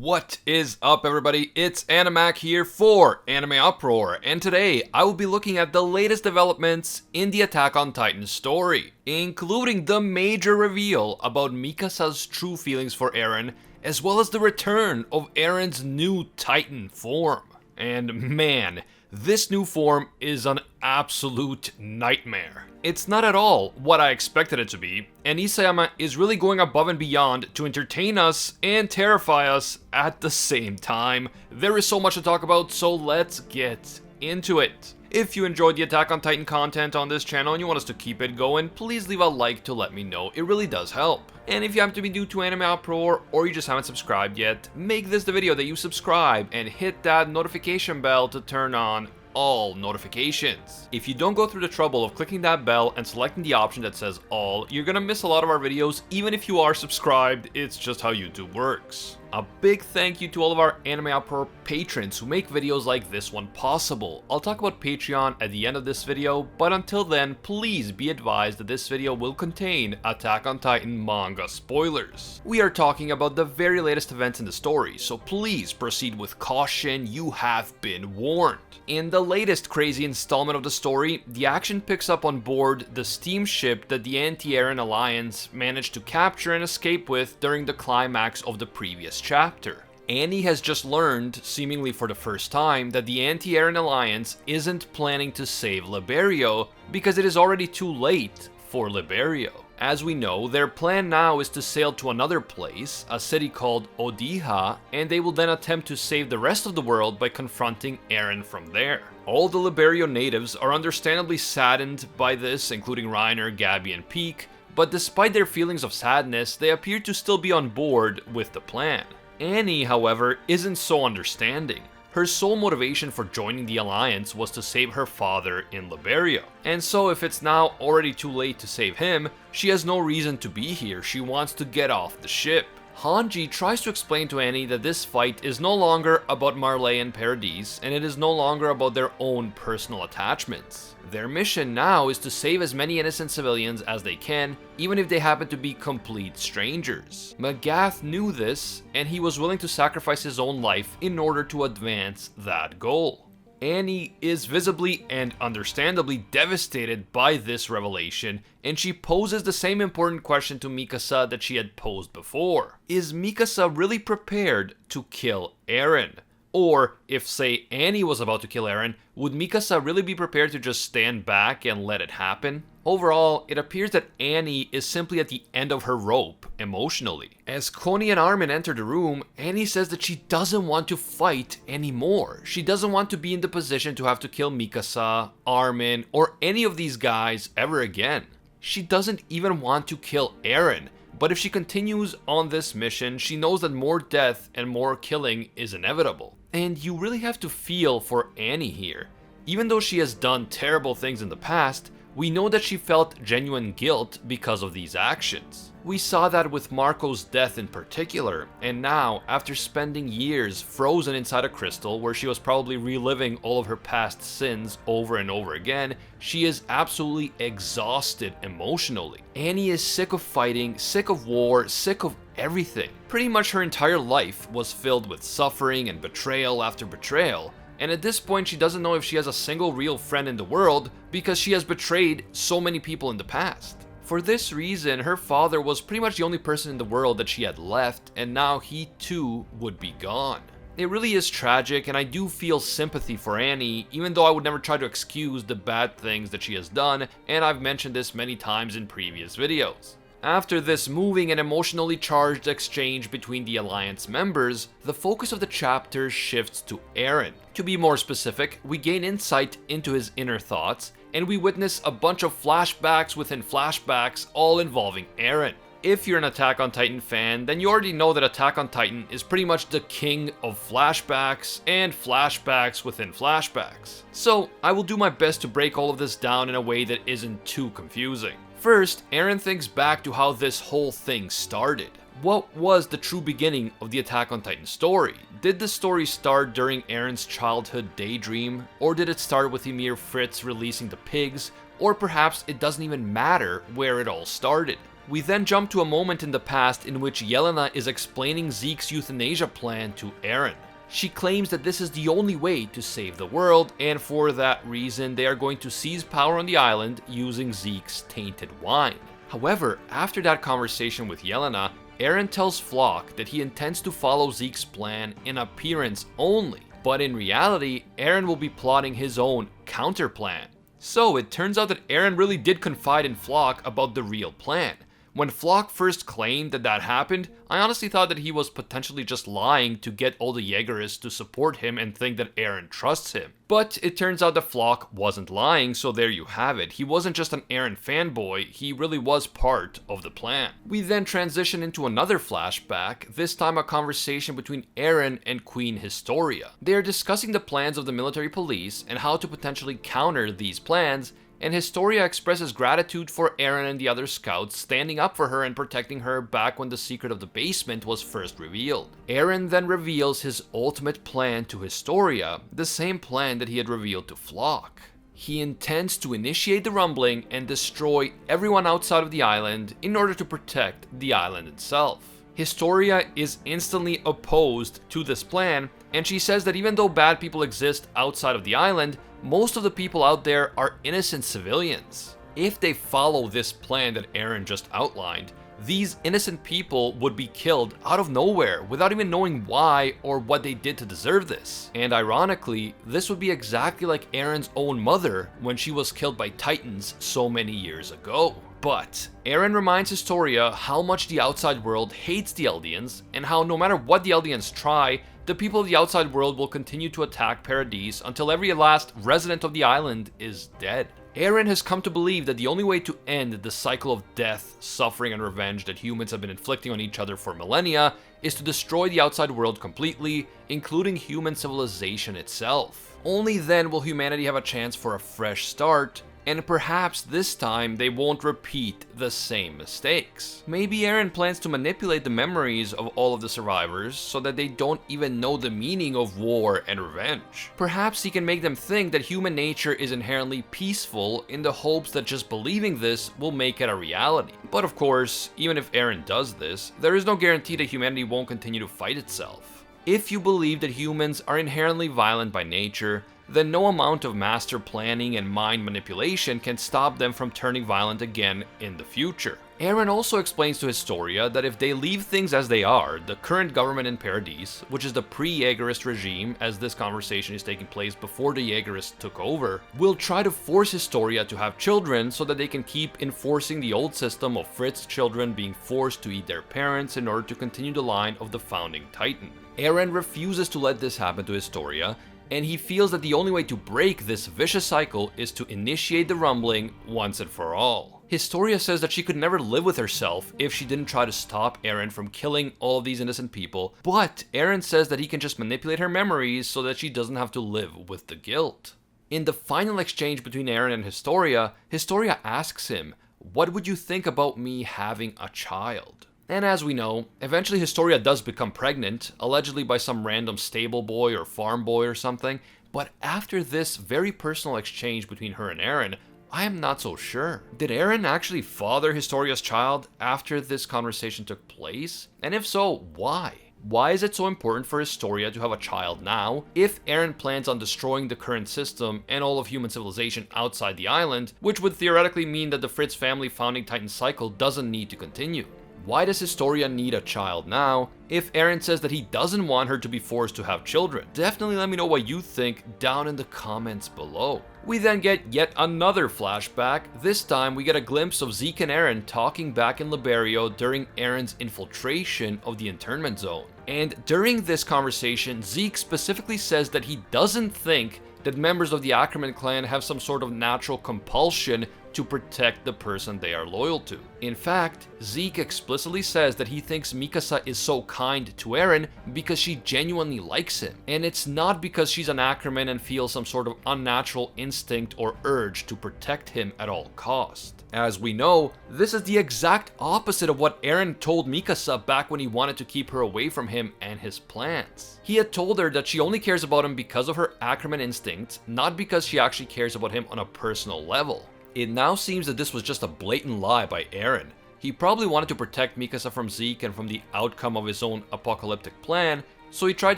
What is up, everybody? It's Animac here for AnimeUproar, and today I will be looking at the latest developments in the Attack on Titan story, including the major reveal about Mikasas' true feelings for Eren, as well as the return of Eren's new Titan form. And man, this new form is an absolute nightmare. It's not at all what I expected it to be, and Isayama is really going above and beyond to entertain us and terrify us at the same time. There is so much to talk about, so let's get into it. If you enjoyed the Attack on Titan content on this channel and you want us to keep it going, please leave a like to let me know. It really does help. And if you happen to be new to AnimeUproar or you just haven't subscribed yet, make this the video that you subscribe and hit that notification bell to turn on all notifications. If you don't go through the trouble of clicking that bell and selecting the option that says all, you're gonna miss a lot of our videos even if you are subscribed. It's just how YouTube works. A big thank you to all of our AnimeUproar patrons who make videos like this one possible. I'll talk about Patreon at the end of this video, but until then, please be advised that this video will contain Attack on Titan manga spoilers. We are talking about the very latest events in the story, so please proceed with caution. You have been warned. In the latest crazy installment of the story, the action picks up on board the steamship that the Anti-Eren Alliance managed to capture and escape with during the climax of the previous chapter. Annie has just learned, seemingly for the first time, that the Anti-Eren Alliance isn't planning to save Liberio because it is already too late for Liberio. As we know, their plan now is to sail to another place, a city called Odiha, and they will then attempt to save the rest of the world by confronting Eren from there. All the Liberio natives are understandably saddened by this, including Reiner, Gabby, and Peak, but despite their feelings of sadness, they appear to still be on board with the plan. Annie, however, isn't so understanding. Her sole motivation for joining the Alliance was to save her father in Liberio. And so if it's now already too late to save him, she has no reason to be here. She wants to get off the ship. Hanji tries to explain to Annie that this fight is no longer about Marley and Paradis, and it is no longer about their own personal attachments. Their mission now is to save as many innocent civilians as they can, even if they happen to be complete strangers. Magath knew this, and he was willing to sacrifice his own life in order to advance that goal. Annie is visibly and understandably devastated by this revelation, and she poses the same important question to Mikasa that she had posed before. Is Mikasa really prepared to kill Eren? Or, if say Annie was about to kill Eren, would Mikasa really be prepared to just stand back and let it happen? Overall, it appears that Annie is simply at the end of her rope, emotionally. As Connie and Armin enter the room, Annie says that she doesn't want to fight anymore. She doesn't want to be in the position to have to kill Mikasa, Armin, or any of these guys ever again. She doesn't even want to kill Eren. But if she continues on this mission, she knows that more death and more killing is inevitable. And you really have to feel for Annie here. Even though she has done terrible things in the past, we know that she felt genuine guilt because of these actions. We saw that with Marco's death in particular, and now, after spending years frozen inside a crystal where she was probably reliving all of her past sins over and over again, she is absolutely exhausted emotionally. Annie is sick of fighting, sick of war, sick of everything. Pretty much her entire life was filled with suffering and betrayal after betrayal. And at this point, she doesn't know if she has a single real friend in the world because she has betrayed so many people in the past. For this reason, her father was pretty much the only person in the world that she had left, and now he too would be gone. It really is tragic, and I do feel sympathy for Annie, even though I would never try to excuse the bad things that she has done, and I've mentioned this many times in previous videos. After this moving and emotionally charged exchange between the Alliance members, the focus of the chapter shifts to Eren. To be more specific, we gain insight into his inner thoughts, and we witness a bunch of flashbacks within flashbacks, all involving Eren. If you're an Attack on Titan fan, then you already know that Attack on Titan is pretty much the king of flashbacks and flashbacks within flashbacks. So I will do my best to break all of this down in a way that isn't too confusing. First, Eren thinks back to how this whole thing started. What was the true beginning of the Attack on Titan story? Did the story start during Eren's childhood daydream? Or did it start with Ymir Fritz releasing the pigs? Or perhaps it doesn't even matter where it all started. We then jump to a moment in the past in which Yelena is explaining Zeke's euthanasia plan to Eren. She claims that this is the only way to save the world, and for that reason they are going to seize power on the island using Zeke's tainted wine. However, after that conversation with Yelena, Eren tells Flock that he intends to follow Zeke's plan in appearance only, but in reality, Eren will be plotting his own counter-plan. So it turns out that Eren really did confide in Flock about the real plan. When Flock first claimed that that happened, I honestly thought that he was potentially just lying to get all the Jaegerists to support him and think that Eren trusts him. But it turns out that Flock wasn't lying, so there you have it. He wasn't just an Eren fanboy, he really was part of the plan. We then transition into another flashback, this time a conversation between Eren and Queen Historia. They are discussing the plans of the military police and how to potentially counter these plans, and Historia expresses gratitude for Eren and the other scouts standing up for her and protecting her back when the secret of the basement was first revealed. Eren then reveals his ultimate plan to Historia, the same plan that he had revealed to Flock. He intends to initiate the rumbling and destroy everyone outside of the island in order to protect the island itself. Historia is instantly opposed to this plan, and she says that even though bad people exist outside of the island, most of the people out there are innocent civilians. If they follow this plan that Eren just outlined, these innocent people would be killed out of nowhere without even knowing why or what they did to deserve this. And ironically, this would be exactly like Eren's own mother when she was killed by Titans so many years ago. But Eren reminds Historia how much the outside world hates the Eldians, and how no matter what the Eldians try, the people of the outside world will continue to attack Paradise until every last resident of the island is dead. Eren has come to believe that the only way to end the cycle of death, suffering, and revenge that humans have been inflicting on each other for millennia is to destroy the outside world completely, including human civilization itself. Only then will humanity have a chance for a fresh start, and perhaps this time they won't repeat the same mistakes. Maybe Eren plans to manipulate the memories of all of the survivors so that they don't even know the meaning of war and revenge. Perhaps he can make them think that human nature is inherently peaceful in the hopes that just believing this will make it a reality. But of course, even if Eren does this, there is no guarantee that humanity won't continue to fight itself. If you believe that humans are inherently violent by nature, then no amount of master planning and mind manipulation can stop them from turning violent again in the future. Eren also explains to Historia that if they leave things as they are, the current government in Paradise, which is the pre-Jaegerist regime, as this conversation is taking place before the Jaegerists took over, will try to force Historia to have children so that they can keep enforcing the old system of Fritz's children being forced to eat their parents in order to continue the line of the founding Titan. Eren refuses to let this happen to Historia, and he feels that the only way to break this vicious cycle is to initiate the rumbling once and for all. Historia says that she could never live with herself if she didn't try to stop Eren from killing all of these innocent people, but Eren says that he can just manipulate her memories so that she doesn't have to live with the guilt. In the final exchange between Eren and Historia, Historia asks him, "What would you think about me having a child?" And as we know, eventually Historia does become pregnant, allegedly by some random stable boy or farm boy or something, but after this very personal exchange between her and Eren, I am not so sure. Did Eren actually father Historia's child after this conversation took place? And if so, why? Why is it so important for Historia to have a child now, if Eren plans on destroying the current system and all of human civilization outside the island, which would theoretically mean that the Fritz family founding Titan cycle doesn't need to continue? Why does Historia need a child now, if Eren says that he doesn't want her to be forced to have children? Definitely let me know what you think down in the comments below. We then get yet another flashback. This time we get a glimpse of Zeke and Eren talking back in Liberio during Eren's infiltration of the internment zone. And during this conversation, Zeke specifically says that he doesn't think that members of the Ackerman clan have some sort of natural compulsion to protect the person they are loyal to. In fact, Zeke explicitly says that he thinks Mikasa is so kind to Eren because she genuinely likes him, and it's not because she's an Ackerman and feels some sort of unnatural instinct or urge to protect him at all costs. As we know, this is the exact opposite of what Eren told Mikasa back when he wanted to keep her away from him and his plans. He had told her that she only cares about him because of her Ackerman instincts, not because she actually cares about him on a personal level. It now seems that this was just a blatant lie by Eren. He probably wanted to protect Mikasa from Zeke and from the outcome of his own apocalyptic plan, so he tried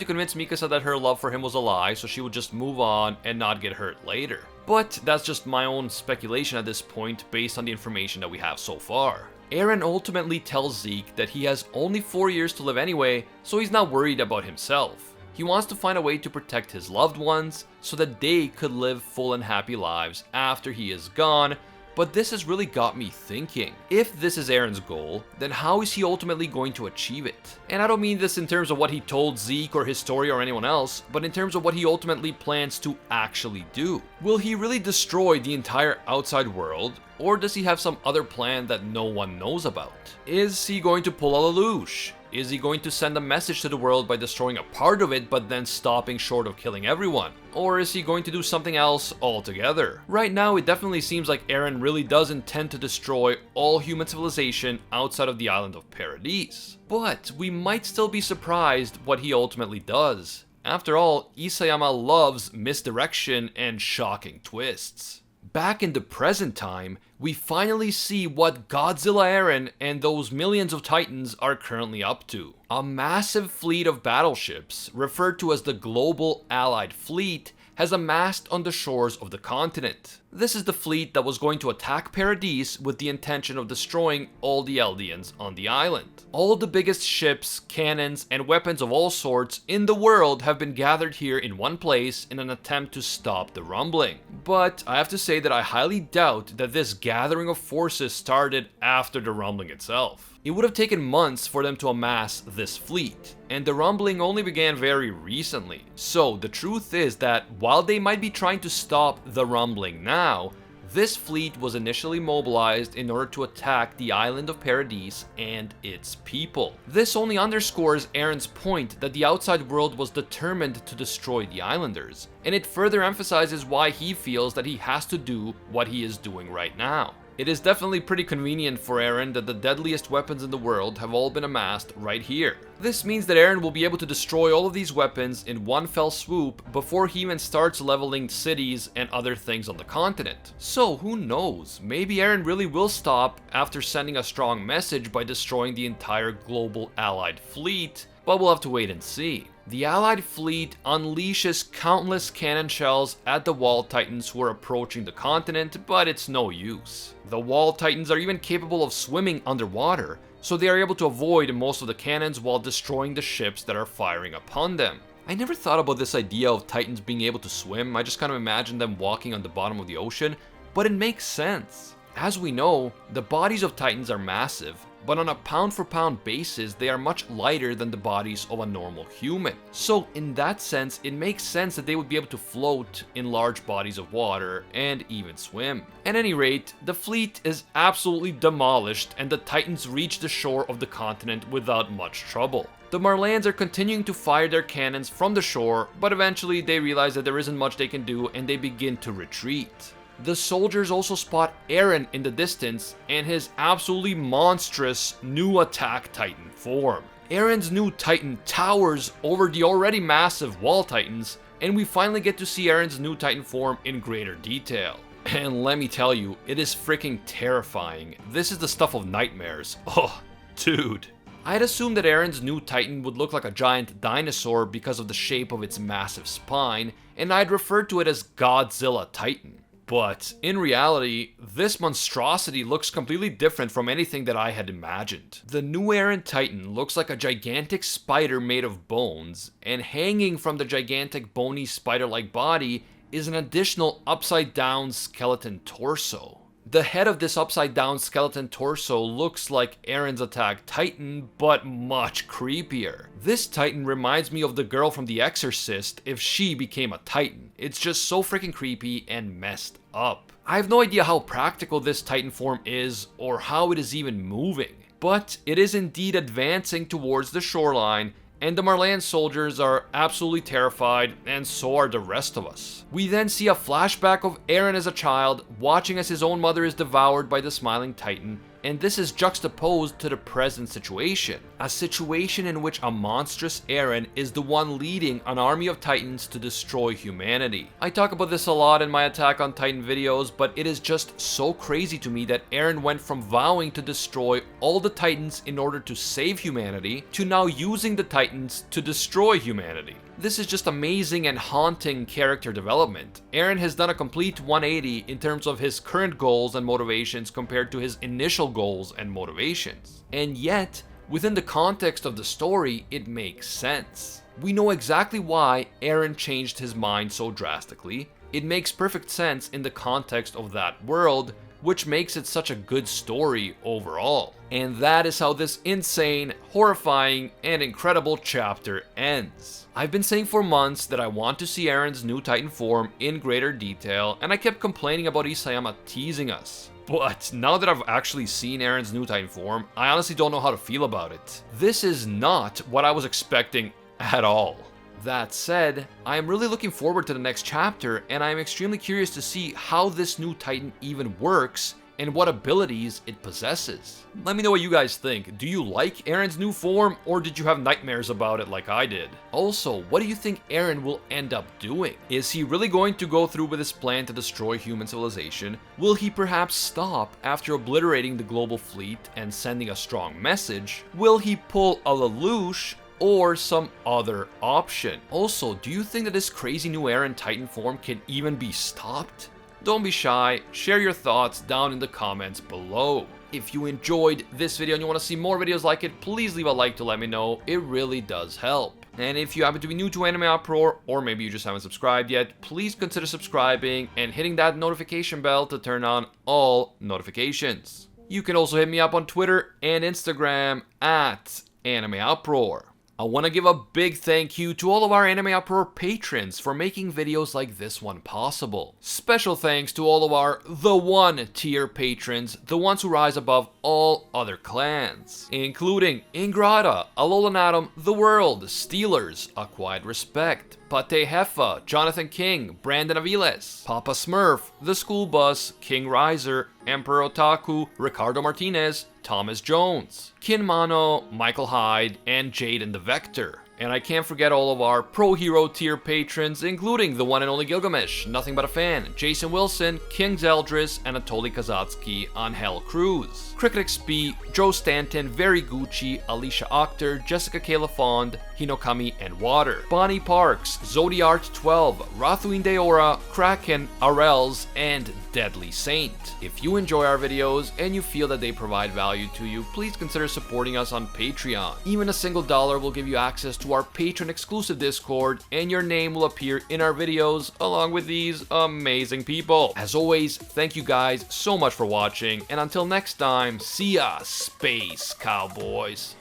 to convince Mikasa that her love for him was a lie so she would just move on and not get hurt later. But that's just my own speculation at this point based on the information that we have so far. Eren ultimately tells Zeke that he has only 4 years to live anyway, so he's not worried about himself. He wants to find a way to protect his loved ones so that they could live full and happy lives after he is gone. But this has really got me thinking. If this is Eren's goal, then how is he ultimately going to achieve it? And I don't mean this in terms of what he told Zeke or his story or anyone else, but in terms of what he ultimately plans to actually do. Will he really destroy the entire outside world, or does he have some other plan that no one knows about? Is he going to pull a Lelouch? Is he going to send a message to the world by destroying a part of it but then stopping short of killing everyone? Or is he going to do something else altogether? Right now it definitely seems like Eren really does intend to destroy all human civilization outside of the island of Paradise. But we might still be surprised what he ultimately does. After all, Isayama loves misdirection and shocking twists. Back in the present time, we finally see what Godzilla Eren and those millions of titans are currently up to. A massive fleet of battleships, referred to as the Global Allied Fleet, has amassed on the shores of the continent. This is the fleet that was going to attack Paradise with the intention of destroying all the Eldians on the island. All the biggest ships, cannons, and weapons of all sorts in the world have been gathered here in one place in an attempt to stop the rumbling. But I have to say that I highly doubt that this gathering of forces started after the rumbling itself. It would have taken months for them to amass this fleet, and the rumbling only began very recently. So the truth is that while they might be trying to stop the rumbling now, this fleet was initially mobilized in order to attack the island of Paradise and its people. This only underscores Eren's point that the outside world was determined to destroy the islanders, and it further emphasizes why he feels that he has to do what he is doing right now. It is definitely pretty convenient for Eren that the deadliest weapons in the world have all been amassed right here. This means that Eren will be able to destroy all of these weapons in one fell swoop before he even starts leveling cities and other things on the continent. So who knows, maybe Eren really will stop after sending a strong message by destroying the entire global allied fleet, but we'll have to wait and see. The Allied fleet unleashes countless cannon shells at the Wall Titans who are approaching the continent, but it's no use. The Wall Titans are even capable of swimming underwater, so they are able to avoid most of the cannons while destroying the ships that are firing upon them. I never thought about this idea of Titans being able to swim. I just kind of imagined them walking on the bottom of the ocean, but it makes sense. As we know, the bodies of Titans are massive, but on a pound-for-pound basis, they are much lighter than the bodies of a normal human. So in that sense, it makes sense that they would be able to float in large bodies of water and even swim. At any rate, the fleet is absolutely demolished and the Titans reach the shore of the continent without much trouble. The Marleyans are continuing to fire their cannons from the shore, but eventually they realize that there isn't much they can do and they begin to retreat. The soldiers also spot Eren in the distance and his absolutely monstrous new attack titan form. Eren's new titan towers over the already massive Wall Titans, and we finally get to see Eren's new titan form in greater detail. And let me tell you, it is freaking terrifying. This is the stuff of nightmares. Oh, dude. I'd assumed that Eren's new titan would look like a giant dinosaur because of the shape of its massive spine, and I'd referred to it as Godzilla Titan. But in reality, this monstrosity looks completely different from anything that I had imagined. The new Eren Titan looks like a gigantic spider made of bones, and hanging from the gigantic bony spider-like body is an additional upside-down skeleton torso. The head of this upside-down skeleton torso looks like Eren's attack titan, but much creepier. This titan reminds me of the girl from The Exorcist if she became a titan. It's just so freaking creepy and messed up. I have no idea how practical this titan form is or how it is even moving, but it is indeed advancing towards the shoreline, and the Marleyan soldiers are absolutely terrified, and so are the rest of us. We then see a flashback of Eren as a child, watching as his own mother is devoured by the smiling titan, and this is juxtaposed to the present situation. A situation in which a monstrous Eren is the one leading an army of titans to destroy humanity. I talk about this a lot in my Attack on Titan videos, but it is just so crazy to me that Eren went from vowing to destroy all the titans in order to save humanity to now using the titans to destroy humanity. This is just amazing and haunting character development. Eren has done a complete 180 in terms of his current goals and motivations compared to his initial goals and motivations. And yet, within the context of the story, it makes sense. We know exactly why Eren changed his mind so drastically. It makes perfect sense in the context of that world, which makes it such a good story overall. And that is how this insane, horrifying, and incredible chapter ends. I've been saying for months that I want to see Eren's new Titan form in greater detail, and I kept complaining about Isayama teasing us. But now that I've actually seen Eren's new Titan form, I honestly don't know how to feel about it. This is not what I was expecting at all. That said, I am really looking forward to the next chapter, and I am extremely curious to see how this new Titan even works and what abilities it possesses. Let me know what you guys think. Do you like Eren's new form, or did you have nightmares about it like I did? Also, what do you think Eren will end up doing? Is he really going to go through with his plan to destroy human civilization? Will he perhaps stop after obliterating the global fleet and sending a strong message? Will he pull a Lelouch or some other option? Also, do you think that this crazy new Eren Titan form can even be stopped? Don't be shy, share your thoughts down in the comments below. If you enjoyed this video and you want to see more videos like it, please leave a like to let me know, it really does help. And if you happen to be new to AnimeUproar, or maybe you just haven't subscribed yet, please consider subscribing and hitting that notification bell to turn on all notifications. You can also hit me up on Twitter and Instagram at AnimeUproar. I want to give a big thank you to all of our AnimeUproar patrons for making videos like this one possible. Special thanks to all of our The One tier patrons, the ones who rise above all other clans, including Ingrata, Alolanatum, The World, Steelers, A Quiet Respect, Pate Heffa, Jonathan King, Brandon Aviles, Papa Smurf, The School Bus, King Riser, Emperor Otaku, Ricardo Martinez, Thomas Jones, Kinmano, Michael Hyde, and Jade and the Vector. And I can't forget all of our Pro Hero tier patrons, including the one and only Gilgamesh, Nothing But a Fan, Jason Wilson, King Zeldris, Anatoly Kazatsky, Angel Cruz, Cricket XP, Joe Stanton, Very Gucci, Alicia Octor, Jessica Kayla Fond, Hinokami and Water, Bonnie Parks, Zodiart12, Rathuin Deora, Kraken, Arels, and Deadly Saint. If you enjoy our videos and you feel that they provide value to you, please consider supporting us on Patreon. Even a single dollar will give you access to our patron exclusive Discord, and your name will appear in our videos along with these amazing people. As always, thank you guys so much for watching, and until next time, see ya, Space Cowboys.